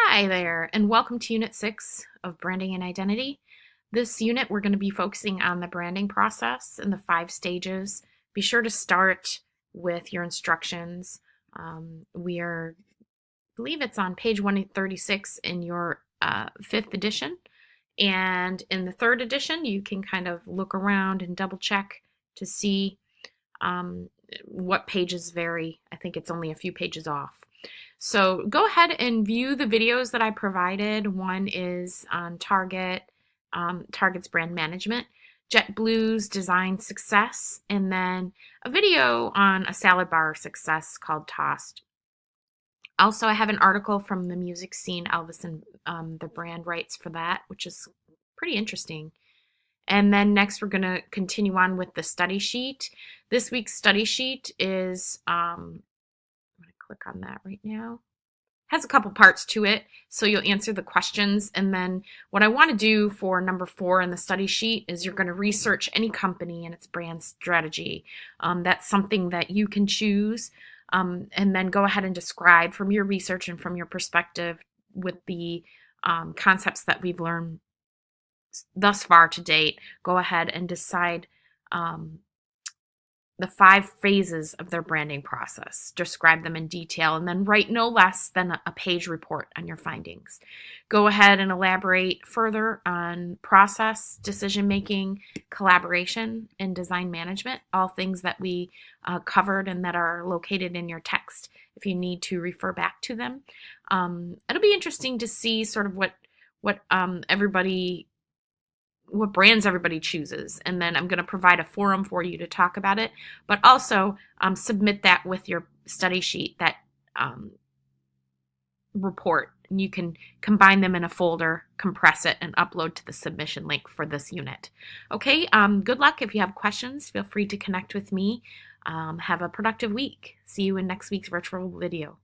Hi there, and welcome to Unit 6 of Branding and Identity. This unit, we're going to be focusing on the branding process and the 5 stages. Be sure to start with your instructions. I believe it's on page 136 in your 5th edition. And in the 3rd edition, you can kind of look around and double check to see what pages vary. I think it's only a few pages off. So go ahead and view the videos that I provided. One is on Target's brand management, JetBlue's design success, and then a video on a salad bar success called Tossed. Also, I have an article from the music scene, Elvis and the brand rights for that, which is pretty interesting. And then next we're going to continue on with the study sheet. This week's study sheet is, I'm going to click on that right now. Has a couple parts to it, so you'll answer the questions. And then what I want to do for number 4 in the study sheet is you're going to research any company and its brand strategy. That's something that you can choose, and then go ahead and describe from your research and from your perspective with the concepts that we've learned thus far to date. Go ahead and decide the 5 phases of their branding process, describe them in detail, and then write no less than a page report on your findings. Go ahead and elaborate further on process, decision-making, collaboration, and design management, all things that we covered and that are located in your text if you need to refer back to them. It'll be interesting to see sort of what brands everybody chooses, and then I'm going to provide a forum for you to talk about it, but also submit that with your study sheet, that report, and you can combine them in a folder, compress it, and upload to the submission link for this unit. Okay, good luck. If you have questions, feel free to connect with me. Have a productive week. See you in next week's virtual video.